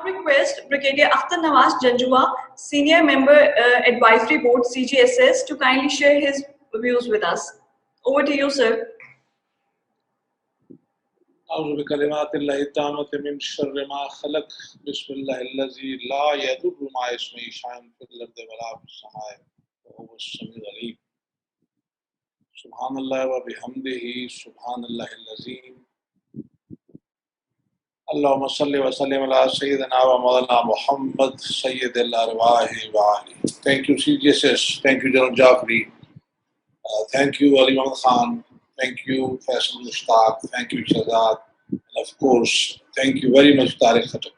request Brigadier Akhtar Nawaz Janjua, Senior Member Advisory Board CGSS, to kindly share his views with us. Over to you, sir. أعوذ بكلمات الله التامة من شر ما خلق بسم الله الذي لا يضر مع اسمه شيء في الأرض ولا في السماء وهو السميع العليم سبحان الله وبحمده سبحان الله العظيم اللهم صل وسلم على سيدنا ومولانا محمد سيد الأرواح وآله. Thank you CGSS, thank you General Jafri, thank you Ali Muhammad Khan, thank you Faisal Mushtaq, thank you Shahzad, and of course thank you very much Tariq Khattak.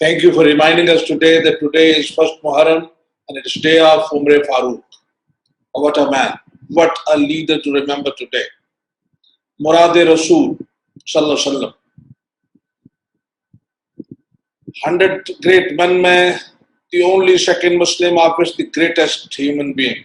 Thank you for reminding us today that today is first Muharram and it is day of Umar Farooq. What a man, what a leader to remember today. Murad Rasool Sallallahu Alaihi Wasallam. 100 great men mein the only second Muslim after the greatest human being.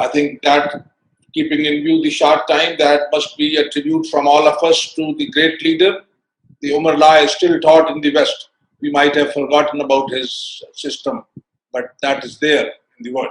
I think that keeping in view the short time, that must be a tribute from all of us to the great leader. The Umar law is still taught in the West. We might have forgotten about his system, but that is there in the world.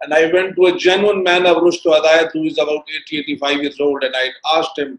And I went to a genuine man of Rushd Hidayat who is about 80-85 years old, and I asked him,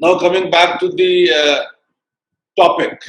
Now coming back to the topic,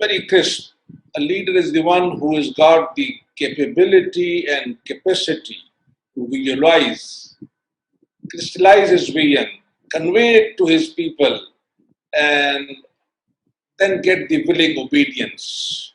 very crisp, a leader is the one who has got the capability and capacity to visualize, crystallize his vision, convey it to his people, and then get the willing obedience.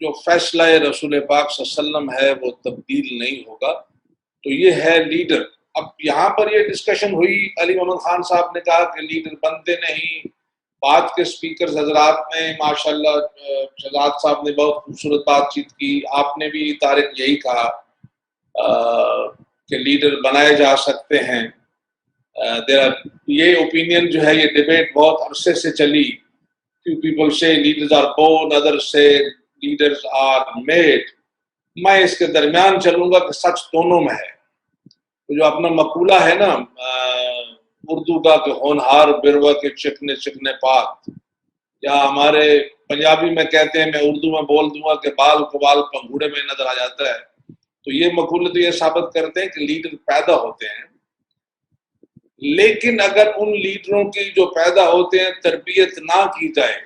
جو فیصلہ رسول پاک صلی اللہ علیہ وسلم ہے وہ تبدیل نہیں ہوگا. تو یہ ہے لیڈر. اب یہاں پر یہ ڈسکشن ہوئی، علی محمد خان صاحب نے کہا کہ لیڈر بنتے نہیں. بعد کے اسپیکرز حضرات نے ماشاءاللہ شہزاد صاحب نے بہت خوبصورت بات چیت کی، آپ نے بھی طارق یہی کہا کہ لیڈر بنائے جا سکتے ہیں. یہ اوپینین جو ہے، یہ ڈیبیٹ بہت عرصے سے چلی. few people say leaders are born, others say leaders are made. میں اس کے درمیان چلوں گا کہ سچ دونوں میں ہے. جو اپنا مقولہ ہے نا اردو کا کہ ہونہار بروا کے چکنے چکنے پات، یا ہمارے پنجابی میں کہتے ہیں، میں اردو میں بول دوں گا کہ بال کو بال پنگوڑے میں نظر آ جاتا ہے. تو یہ مقولے تو یہ ثابت کرتے ہیں کہ لیڈر پیدا ہوتے ہیں، لیکن اگر ان لیڈروں کی جو پیدا ہوتے ہیں تربیت نہ کی جائے،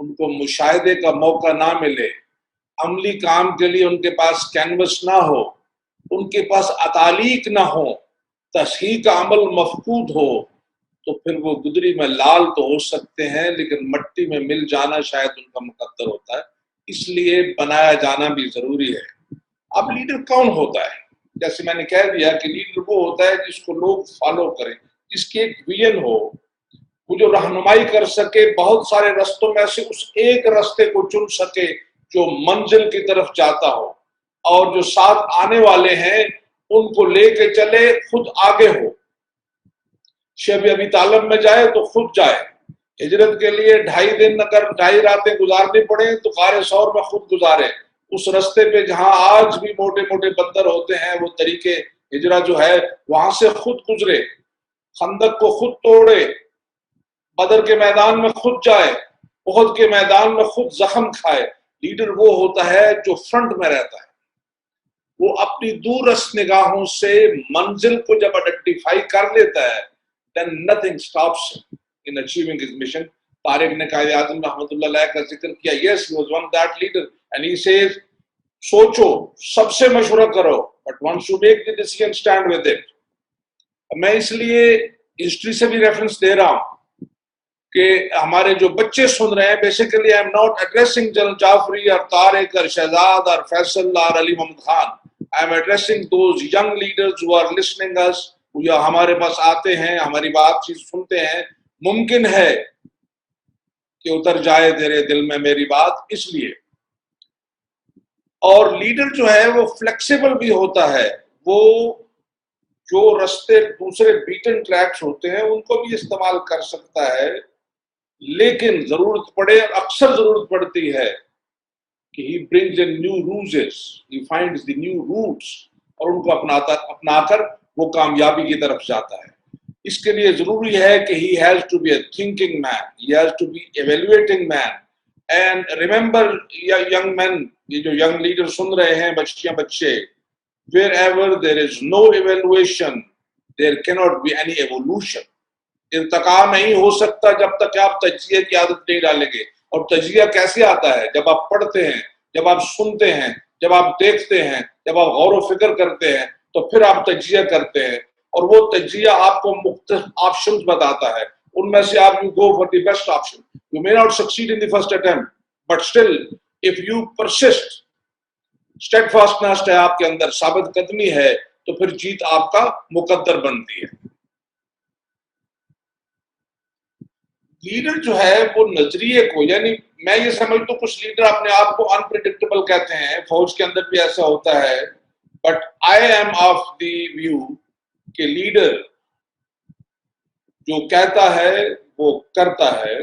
ان کو مشاہدے کا موقع نہ ملے، عملی کام کے لیے ان کے پاس کینوس نہ ہو، ان کے پاس اتالیق نہ ہو، تصحیح کا عمل مفقود ہو، تو پھر وہ گدری میں لال تو ہو سکتے ہیں لیکن مٹی میں مل جانا شاید ان کا مقدر ہوتا ہے. اس لیے بنایا جانا بھی ضروری ہے. اب لیڈر کون ہوتا ہے؟ جیسے میں نے کہہ دیا کہ لیڈر وہ ہوتا ہے جس کو لوگ فالو کریں، جس کی ایک ویژن ہو، وہ جو رہنمائی کر سکے بہت سارے رستوں میں سے اس ایک رستے کو چن سکے جو منزل کی طرف جاتا ہو، اور جو ساتھ آنے والے ہیں ان کو لے کے چلے، خود آگے ہو. شب ابی طالب میں جائے تو خود جائے. ہجرت کے لیے 2.5 دن اگر 2.5 راتیں گزارنی پڑے تو غار ثور میں خود گزارے. اس رستے پہ جہاں آج بھی موٹے موٹے بندر ہوتے ہیں، وہ طریقے ہجرت جو ہے وہاں سے خود گزرے، خندق کو خود توڑے، بدر کے میدان میں خود جائے، احد کے میدان میں خود زخم کھائے. لیڈر وہ ہوتا ہے جو فرنٹ میں رہتا ہے، وہ اپنی دور رس نگاہوں سے منزل کو جب آئیڈینٹیفائی کر لیتا ہے then nothing stops him in achieving his mission. Tariq نے قائد اعظم رحمۃ اللہ علیہ کا ذکر کیا. yes, he was one of that leader and he says سوچو، سب سے مشورہ کرو, but once you make the decision stand with it. میں اس لیے ہسٹری سے بھی ریفرنس دے رہا ہوں کہ ہمارے جو بچے سن رہے ہیں، basically I am not addressing general Jafri اور طارق اور شہزاد اور فیصل اور Ali Muhammad Khan. I am addressing those young leaders who are listening us, یا ہمارے پاس آتے ہیں، ہماری بات چیز سنتے ہیں. ممکن ہے کہ اتر جائے تیرے دل میں میری بات. اس لیے اور لیڈر جو ہے وہ فلیکسیبل بھی ہوتا ہے، وہ جو رستے دوسرے بیٹن ٹریکس ہوتے ہیں ان کو بھی استعمال کر سکتا ہے، لیکن ضرورت پڑے، اکثر ضرورت پڑتی ہے کہ he brings in new ruses, he finds the new routes اور ان کو اپنا کر وہ کامیابی کی طرف جاتا ہے. اس کے لیے ضروری ہے کہ he has to be a thinking man, he has to be evaluating man. And remember young men، یہ جو young leader سن رہے ہیں، بچیاں بچے، wherever there is no evaluation there cannot be any evolution. ارتقاء نہیں ہو سکتا جب تک آپ تجزیے کی عادت نہیں ڈالیں گے. اور تجزیہ کیسے آتا ہے؟ جب آپ پڑھتے ہیں، جب آپ سنتے ہیں، جب آپ دیکھتے ہیں، جب آپ غور و فکر کرتے ہیں تو پھر آپ تجزیہ کرتے ہیں، اور وہ تجزیہ آپ کو مختلف آپشنز بتاتا ہے. ان میں سے آپ go for the best option. You may not succeed in the first attempt, but still if you persist، steadfastness ہے آپ کے اندر، ثابت قدمی ہے، تو پھر جیت آپ کا مقدر بنتی ہے. لیڈر جو ہے وہ نظریے کو، یعنی میں یہ سمجھتا ہوں کچھ لیڈر اپنے آپ کو انپریڈکٹیبل کہتے ہیں، فوج کے اندر بھی ایسا ہوتا ہے، but I am of the view کہ لیڈر جو کہتا ہے وہ کرتا ہے،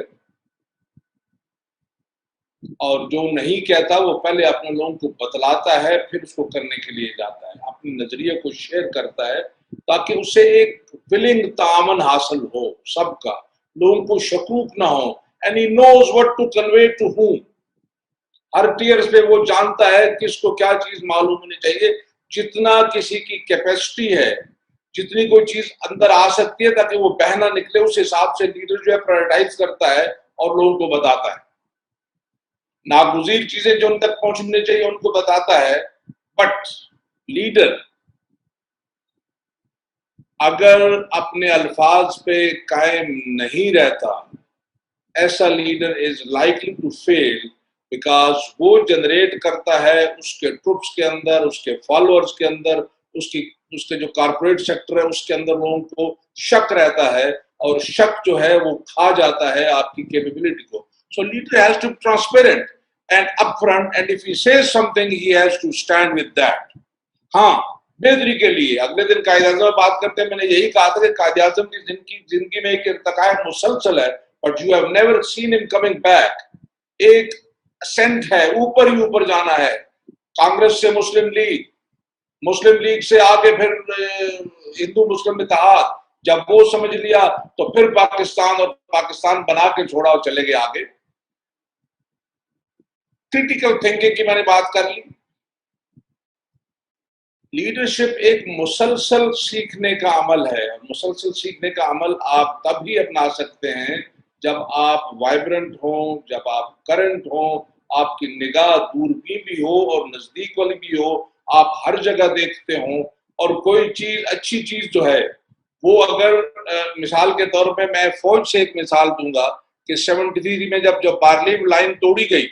اور جو نہیں کہتا وہ پہلے اپنے لوگوں کو بتلاتا ہے، پھر اس کو کرنے کے لیے جاتا ہے، اپنے نظریے کو شیئر کرتا ہے تاکہ اسے ایک ولنگ تعاون حاصل ہو سب کا، لوگوں کو شکوک نہ ہو. and he knows what to convey to whom. Hare tears پہ وہ جانتا ہے کس کو کیا چیز معلوم ہونی چاہیے، جتنا کسی کی کیپیسٹی ہے، جتنی کوئی چیز اندر آ سکتی ہے تاکہ وہ بہنا نکلے، اس حساب سے لیڈر جو ہے پرائرٹائز کرتا ہے اور لوگوں کو بتاتا ہے. ناگزیر چیزیں جو ان تک پہنچنے چاہیے ان کو بتاتا ہے. بٹ لیڈر اگر اپنے الفاظ پہ قائم نہیں رہتا، ایسا leader is likely to fail because وہ جنریٹ کرتا ہے اس کے ٹروپس کے اندر، اس کے فالوورز کے اندر، اس کے جو کارپوریٹ سیکٹر ہے اس کے اندر لوگوں کو شک رہتا ہے، اور شک جو ہے وہ کھا جاتا ہے آپ کی کیپیبلٹی کو. So leader has to be transparent and up front, and if he says something he has to stand with that. ہاں بہتری کے لیے اگلے دن قائد اعظم میں بات کرتے ہیں میں نے یہی کہا تھا کہ قائد اعظم کی زندگی میں ایک ارتقاء مسلسل ہے، but you have never seen ہم کمنگ بیک. ایک اسینٹ ہے، اوپر ہی اوپر جانا ہے. کانگریس سے مسلم لیگ سے آگے پھر ہندو مسلم اتحاد، جب وہ سمجھ لیا تو پھر پاکستان، اور پاکستان بنا کے چھوڑا اور چلے گئے آگے. کریٹیکل تھنکنگ کی میں نے بات کر لی. لیڈرشپ ایک مسلسل سیکھنے کا عمل ہے. مسلسل سیکھنے کا عمل آپ تب ہی اپنا سکتے ہیں جب آپ وائبرنٹ ہوں، جب آپ کرنٹ ہوں، آپ کی نگاہ دوربین بھی ہو اور نزدیک والی بھی ہو، آپ ہر جگہ دیکھتے ہوں. اور کوئی چیز اچھی چیز جو ہے وہ اگر مثال کے طور پہ میں فوج سے ایک مثال دوں گا کہ 73 میں جب بارلی لائن توڑی گئی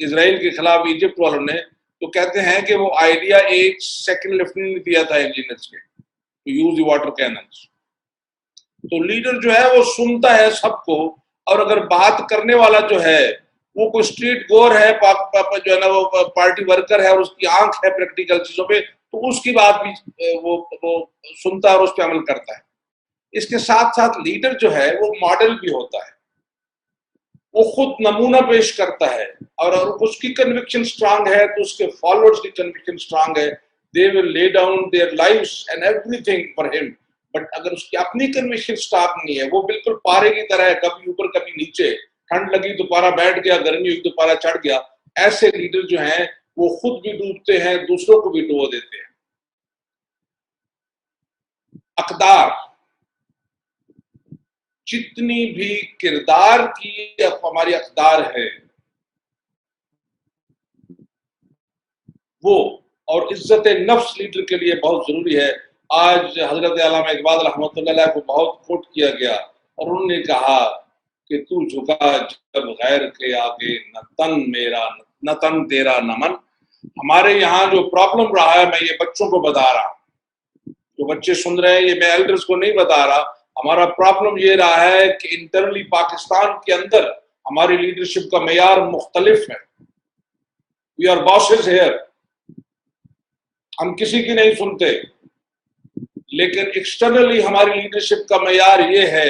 اسرائیل کے خلاف ایجپٹ والوں نے، تو کہتے ہیں کہ وہ آئیڈیا ایک سیکنڈ لیفٹیننٹ نے دیا تھا انجینئرز کے، to use the water cannons. تو لیڈر جو ہے وہ سنتا ہے سب کو، اور اگر بات کرنے والا جو ہے وہ کوئی اسٹریٹ گور ہے، جو ہے نا وہ پارٹی ورکر ہے اور اس کی آنکھ ہے پریکٹیکل چیزوں پہ، تو اس کی بات بھی وہ سنتا ہے اور اس پہ عمل کرتا ہے. اس کے ساتھ ساتھ لیڈر جو ہے وہ ماڈل بھی ہوتا ہے، وہ خود نمونہ پیش کرتا ہے، اور اس کی کنوکشن سٹرانگ ہے تو اس کے فالوورز کی کنوکشن سٹرانگ ہے. they will lay down their lives and everything for him. But اگر اس کی اپنی کنوکشن سٹارک نہیں ہے، وہ بالکل پارے کی طرح ہے، کبھی اوپر کبھی نیچے، ٹھنڈ لگی تو پارا بیٹھ گیا، گرمی ہوئی تو پارا چڑھ گیا. ایسے لیڈر جو ہیں وہ خود بھی ڈوبتے ہیں، دوسروں کو بھی ڈبو دیتے ہیں. اقدار، جتنی بھی کردار کی ہماری اقدار ہے وہ، اور عزت نفس لیڈر کے لیے بہت ضروری ہے. آج حضرت علامہ اقبال رحمۃ اللہ علیہ کو بہت کوٹ کیا گیا، اور انہوں نے کہا کہ تو جھکا جب غیر کے آگے، نہ تن میرا نہ تن تیرا نہ من. ہمارے یہاں جو پرابلم رہا ہے، میں یہ بچوں کو بتا رہا ہوں، جو بچے سن رہے ہیں، یہ میں ایلڈرز کو نہیں بتا رہا. ہمارا پرابلم یہ رہا ہے کہ انٹرنلی پاکستان کے اندر ہماری لیڈرشپ کا معیار مختلف ہے. وی آر باسز ہیئر، ہم کسی کی نہیں سنتے، لیکن ایکسٹرنلی ہماری لیڈرشپ کا معیار یہ ہے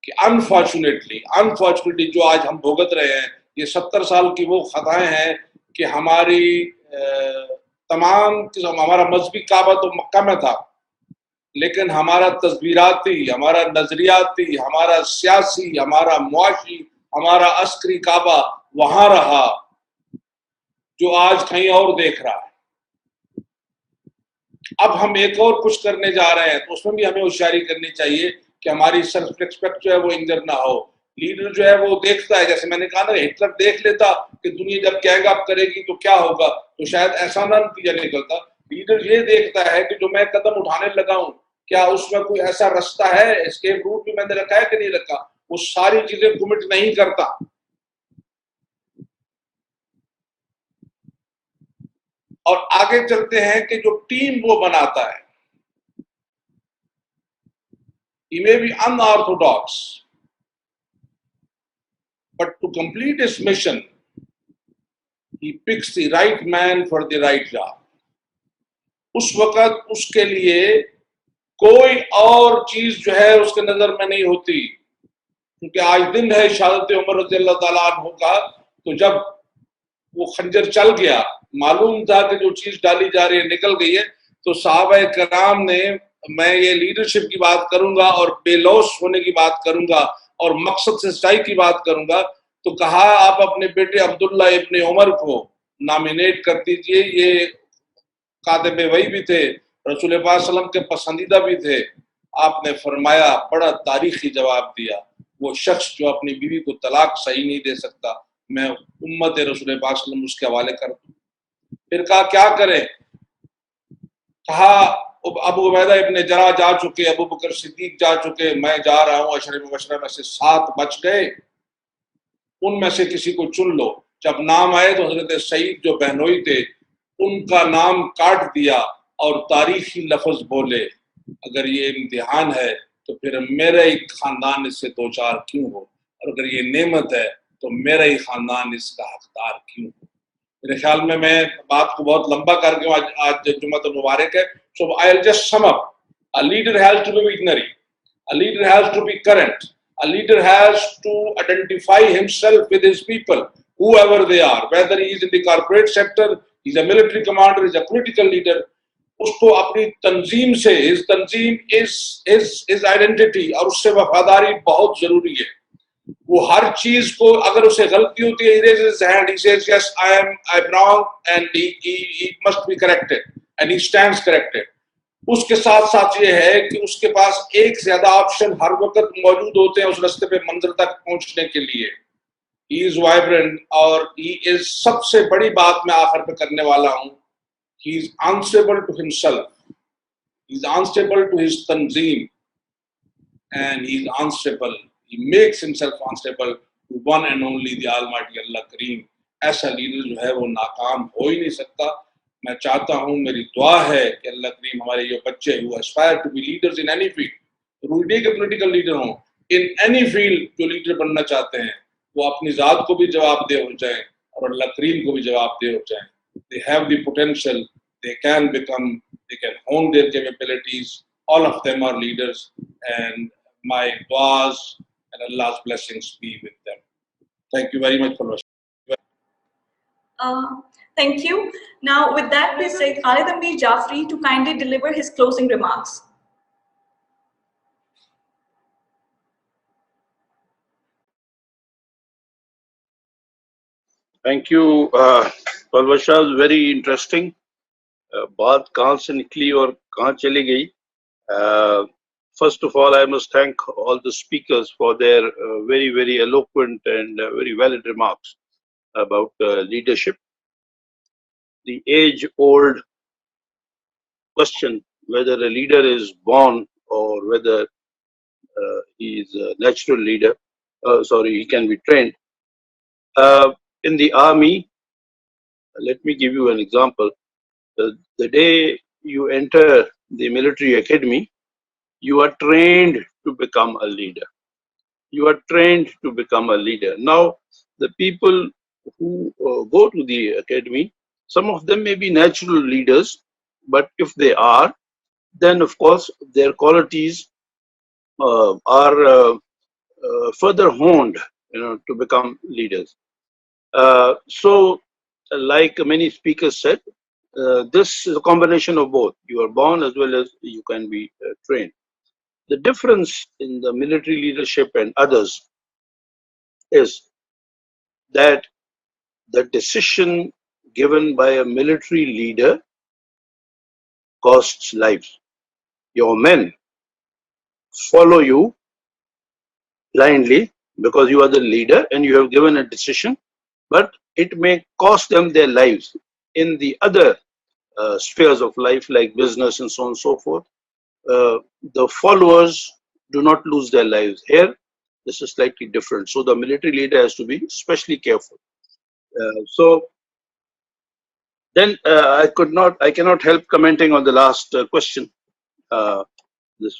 کہ انفارچونیٹلی جو آج ہم بھگت رہے ہیں، یہ 70 سال کی وہ خطائیں ہیں کہ ہماری ہمارا مذہبی کعبہ تو مکہ میں تھا، لیکن ہمارا تصویراتی، ہمارا نظریاتی، ہمارا سیاسی، ہمارا معاشی، ہمارا عسکری کعبہ وہاں رہا جو آج کہیں اور دیکھ رہا ہے. اب ہم ایک اور کچھ کرنے جا رہے ہیں، تو اس میں بھی ہمیں ہوشیاری کرنی چاہیے کہ ہماری سیلف ریسپیکٹ جو ہے وہ انجر نہ ہو. لیڈر جو ہے وہ دیکھتا ہے، جیسے میں نے کہا نا، ہٹلر دیکھ لیتا کہ دنیا جب کہے گا اب کرے گی تو کیا ہوگا، تو شاید ایسا نہ نتیجہ نکلتا. لیڈر یہ دیکھتا ہے کہ جو میں قدم اٹھانے لگا ہوں، کیا اس میں کوئی ایسا رستہ ہے، اسکیپ روٹ بھی میں نے رکھا ہے کہ نہیں رکھا. وہ ساری چیزیں کمٹ نہیں کرتا. اور آگے چلتے ہیں کہ جو ٹیم وہ بناتا ہے، he may be unorthodox, but to complete his mission, he picks the right man for the right job. اس وقت اس کے لیے کوئی اور چیز جو ہے اس کے نظر میں نہیں ہوتی، کیونکہ آج دن ہے شہادت عمر رضی اللہ تعالیٰ عنہ کا. تو جب وہ خنجر چل گیا، معلوم تھا کہ جو چیز ڈالی جا رہی ہے نکل گئی ہے، تو صحابہ کرام نے، میں یہ لیڈرشپ کی بات کروں گا اور بے لوث ہونے کی بات کروں گا اور مقصد سے سچائی کی بات کروں گا، تو کہا آپ اپنے بیٹے عبداللہ ابن عمر کو نامینیٹ کر دیجئے. یہ کاتب وحی بھی تھے، رسول پاک صلی اللہ علیہ وسلم کے پسندیدہ بھی تھے. آپ نے فرمایا، بڑا تاریخی جواب دیا، وہ شخص جو اپنی بیوی کو طلاق صحیح نہیں دے سکتا، میں امت رسول پاک صلی اللہ علیہ وسلم اس کے حوالے کر دوں. پھر کہا کیا کریں؟ کہا ابو عبیدہ ابن جراح جا چکے، ابو بکر صدیق جا چکے، میں جا رہا ہوں. عشرہ مبشرہ میں سے 7 بچ گئے، ان میں سے کسی کو چن لو. جب نام آئے تو حضرت سعید جو بہنوئی تھے ان کا نام کاٹ دیا اور تاریخی لفظ بولے. اگر یہ امتحان ہے تو پھر میرا ہی خاندان اس سے دو چار کیوں ہو, اور اگر یہ نعمت ہے تو میرا ہی خاندان اس کا حقدار کیوں ہو. میرے خیال میں بات کو بہت لمبا کر کے آج جمعۃ المبارک ہے. So I'll just sum up. A leader has to be visionary. A leader has to be current. A leader has to identify himself with his people, whoever they are, whether he is in the corporate sector, he's a military commander, he's a political leader. اس کو اپنی تنظیم سے, his تنظیم is identity, اور اس سے وفاداری بہت ضروری ہے. وہ ہر چیز کو, اگر اسے غلطی ہوتی ہے, he raises his hand, he says yes I'm wrong, and he must be corrected and he stands corrected. اس کے ساتھ ساتھ یہ ہے کہ اس کے پاس ایک زیادہ آپشن ہر وقت موجود ہوتے ہیں اس رستے پہ منزل تک پہنچنے کے لیے. he is vibrant, اور he is, سب سے بڑی بات میں آخر پہ کرنے والا ہوں, he is answerable to himself, he is answerable to his tanzeem, and he is answerable, he makes himself answerable to one and only the Almighty Allah Kareem. ایسا لیڈر جو ہے وہ ناکام ہو ہی نہیں سکتا. میں چاہتا ہوں, میری دعا ہے کہ اللہ کریم ہمارے یہ بچے who aspire to be leaders in any field, ضروری نہیں کہ پولیٹیکل لیڈر ہوں, in any field جو لیڈر بننا چاہتے ہیں وہ اپنی ذات کو بھی جواب دہ ہو جائیں اور اللہ کریم کو بھی جواب دہ ہو جائیں. They have the potential, they can become, they can hone their capabilities. All of them are leaders, and my duas and Allah's blessings be with them. Thank you very much for watching. Thank you. Now, with that, please say Khalid Amir Jafri to kindly deliver his closing remarks. Thank you, Palvasha. Very interesting. بات کہاں سے نکلی اور کہاں چلی گئی. First of all, I must thank all the speakers for their very, very eloquent and very valid remarks about leadership. The age-old question whether a leader is born or whether he is a natural leader, he can be trained. In the army, let me give you an example. The day you enter the military academy, you are trained to become a leader. You are trained to become a leader. Now, the people who go to the academy, some of them may be natural leaders, but if they are, then of course their qualities are further honed, to become leaders. So, like many speakers said, this is a combination of both. You are born as well as you can be trained. The difference in the military leadership and others is that the decision given by a military leader costs lives. Your men follow you blindly because you are the leader and you have given a decision, but it may cost them their lives. In the other spheres of life like business and so on and so forth, the followers do not lose their lives. Here, this is slightly different. So the military leader has to be especially careful. So then I cannot help commenting on the last question. This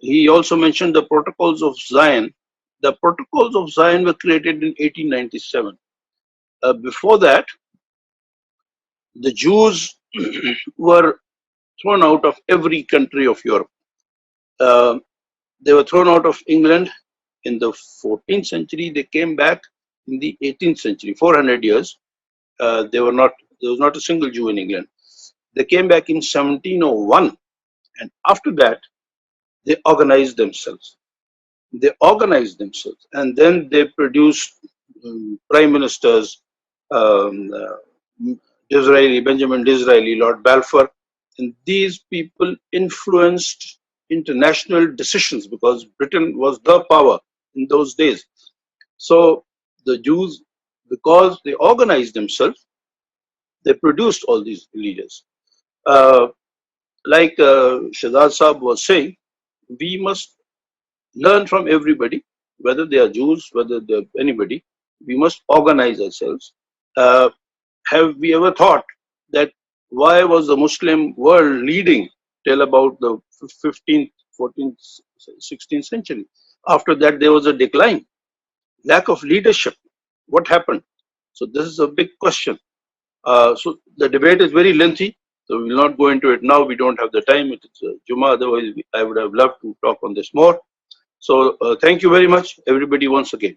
He also mentioned the Protocols of Zion. The Protocols of Zion were created in 1897. Before that, the Jews were thrown out of every country of Europe. They were thrown out of England in the 14th century. They came back in the 18th century, 400 years. There was not a single Jew in England. They came back in 1701, and after that, they organized themselves. And then they produced prime ministers, Benjamin Disraeli, Lord Balfour, and these people influenced international decisions because Britain was the power in those days. So the Jews, because they organized themselves, they produced all these leaders. like Shahzad Saab was saying, we must learn from everybody, whether they are Jews, whether they're anybody. We must organize ourselves. Have we ever thought that why was the Muslim world leading till about the 15th, 14th, 16th century? After that, there was a decline, lack of leadership. What happened? So this is a big question. So the debate is very lengthy, so we will not go into it now. We don't have the time. It's Jummah. Otherwise, I would have loved to talk on this more. So thank you very much, everybody, once again.